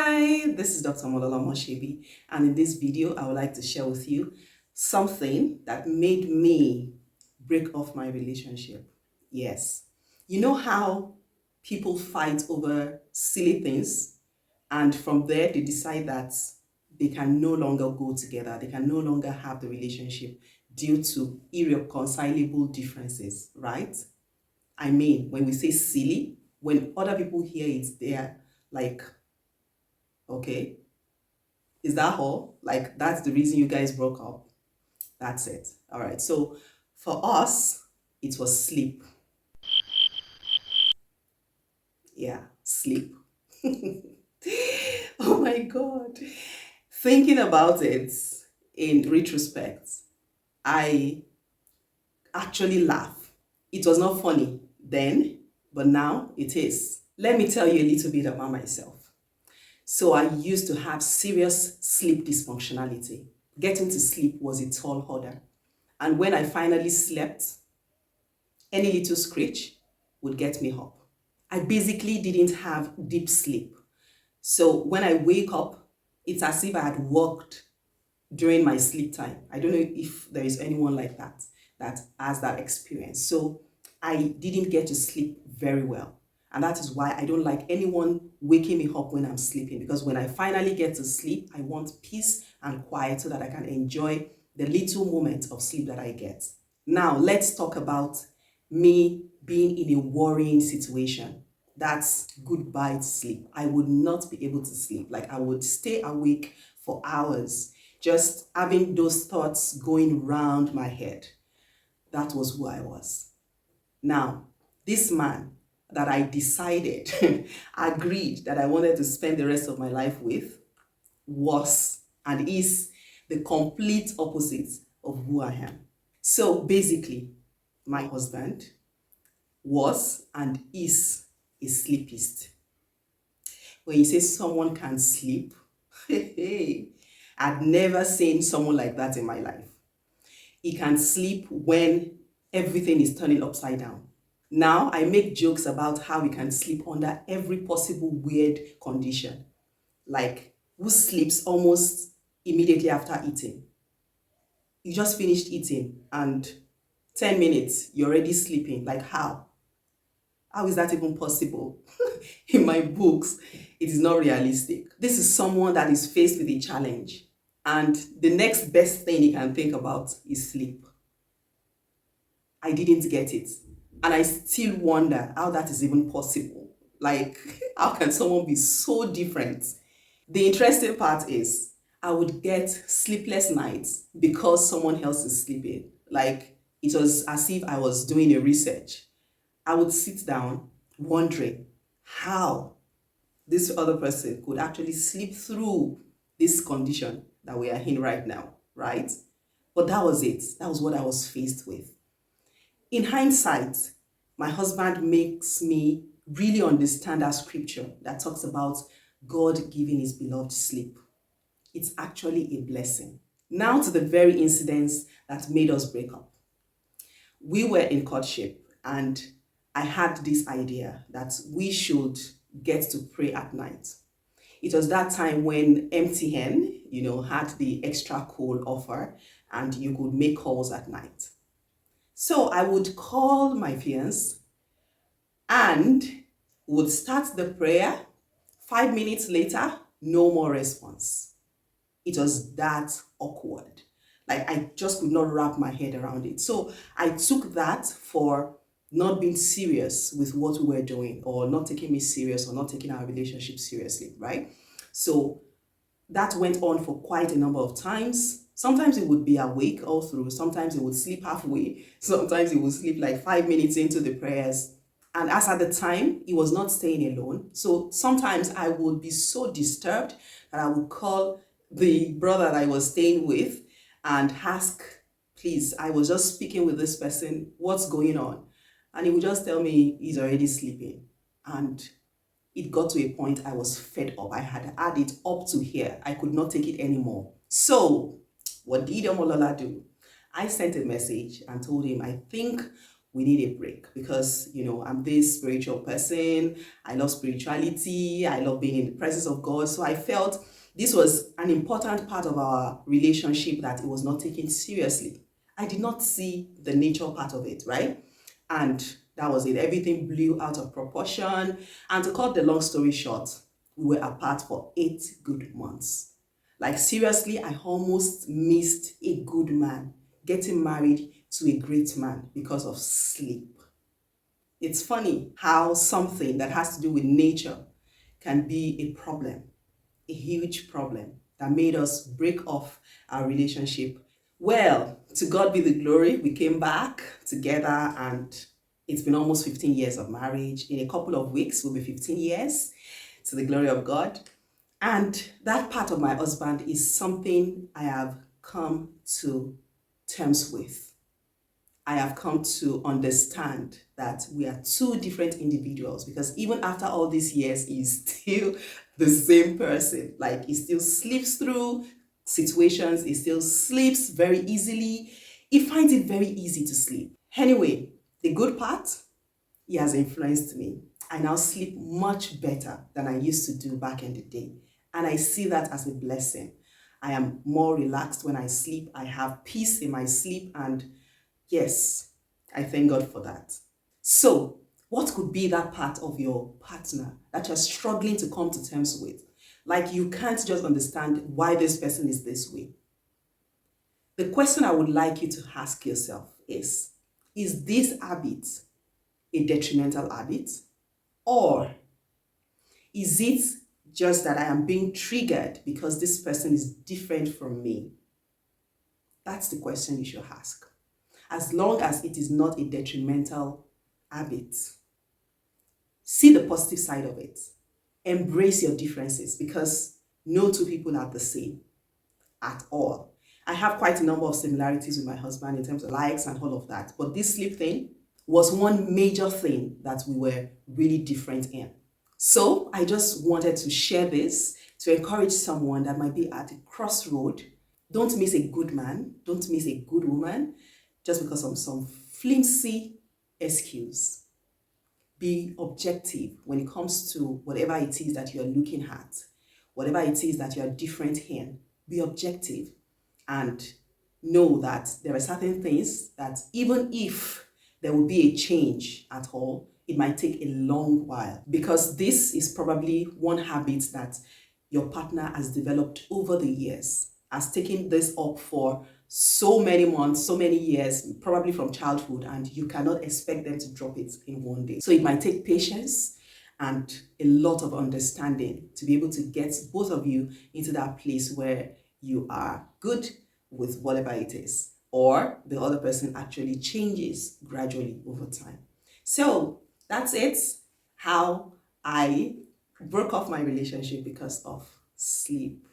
Hi, this is Dr. Molola Moshebi, and in this video, I would like to share with you something that made me break off my relationship. Yes. You know how people fight over silly things, and from there, they decide that they can no longer go together, they can no longer have the relationship due to irreconcilable differences, right? I mean, when we say silly, when other people hear it, they're like, okay, is that all? Like, that's the reason you guys broke up? That's it. All right. So for us, it was sleep. Yeah, sleep. Oh my God. Thinking about it in retrospect, I actually laugh. It was not funny then, but now it is. Let me tell you a little bit about myself. So I used to have serious sleep dysfunctionality. Getting to sleep was a tall order. And when I finally slept, any little scratch would get me up. I basically didn't have deep sleep. So when I wake up, it's as if I had worked during my sleep time. I don't know if there is anyone like that that has that experience. So I didn't get to sleep very well. And that is why I don't like anyone waking me up when I'm sleeping, because when I finally get to sleep, I want peace and quiet so that I can enjoy the little moments of sleep that I get. Now, let's talk about me being in a worrying situation. That's goodbye to sleep. I would not be able to sleep. Like, I would stay awake for hours, just having those thoughts going round my head. That was who I was. Now, this man that I decided, agreed that I wanted to spend the rest of my life with, was and is the complete opposite of who I am. So basically, my husband was and is a sleepist. When you say someone can sleep, hey, I'd never seen someone like that in my life. He can sleep when everything is turning upside down. Now, I make jokes about how he can sleep under every possible weird condition, like who sleeps almost immediately after eating. You just finished eating and 10 minutes, you're already sleeping. Like, how? How is that even possible? In my books, it is not realistic. This is someone that is faced with a challenge, and the next best thing he can think about is sleep. I didn't get it. And I still wonder how that is even possible. Like, how can someone be so different? The interesting part is, I would get sleepless nights because someone else is sleeping. Like, it was as if I was doing a research. I would sit down wondering how this other person could actually sleep through this condition that we are in right now, right? But that was it. That was what I was faced with. In hindsight, my husband makes me really understand that scripture that talks about God giving his beloved sleep. It's actually a blessing. Now to the very incidents that made us break up. We were in courtship, and I had this idea that we should get to pray at night. It was that time when MTN, had the extra call offer and you could make calls at night. So I would call my fiance and would start the prayer. 5 minutes later, no more response. It was that awkward. Like, I just could not wrap my head around it. So I took that for not being serious with what we were doing, or not taking me serious, or not taking our relationship seriously, right? So that went on for quite a number of times. Sometimes it would be awake all through. Sometimes it would sleep halfway. Sometimes it would sleep like 5 minutes into the prayers. And as at the time, he was not staying alone. So sometimes I would be so disturbed that I would call the brother that I was staying with and ask, please, I was just speaking with this person, what's going on? And he would just tell me he's already sleeping. And it got to a point I was fed up. I had had it up to here. I could not take it anymore. So what did Omolola do? I sent a message and told him, I think we need a break because, I'm this spiritual person. I love spirituality. I love being in the presence of God. So I felt this was an important part of our relationship that it was not taken seriously. I did not see the nature part of it, right? And that was it. Everything blew out of proportion. And to cut the long story short, we were apart for 8 good months. Like, seriously, I almost missed a good man getting married to a great man because of sleep. It's funny how something that has to do with nature can be a problem, a huge problem that made us break off our relationship. Well, to God be the glory, we came back together and it's been almost 15 years of marriage. In a couple of weeks, will be 15 years to the glory of God. And that part of my husband is something I have come to terms with. I have come to understand that we are two different individuals because even after all these years, he's still the same person. Like, he still sleeps through situations, he still sleeps very easily. He finds it very easy to sleep. Anyway, the good part, he has influenced me. I now sleep much better than I used to do back in the day. And I see that as a blessing. I am more relaxed when I sleep. I have peace in my sleep. And yes, I thank God for that. So, what could be that part of your partner that you're struggling to come to terms with? Like, you can't just understand why this person is this way. The question I would like you to ask yourself is this habit a detrimental habit? Or is it just that I am being triggered because this person is different from me? That's the question you should ask. As long as it is not a detrimental habit, see the positive side of it. Embrace your differences because no two people are the same at all. I have quite a number of similarities with my husband in terms of likes and all of that. But this sleep thing was one major thing that we were really different in. So I just wanted to share this to encourage someone that might be at a crossroad. Don't miss a good man. Don't miss a good woman just because of some flimsy excuse. Be objective when it comes to whatever it is that you're looking at, whatever it is that you're different in. Be objective and know that there are certain things that even if there will be a change at all, it might take a long while because this is probably one habit that your partner has developed over the years, has taken this up for so many months, so many years, probably from childhood, and you cannot expect them to drop it in one day. So it might take patience and a lot of understanding to be able to get both of you into that place where you are good with whatever it is, or the other person actually changes gradually over time. So that's it. How I broke off my relationship because of sleep.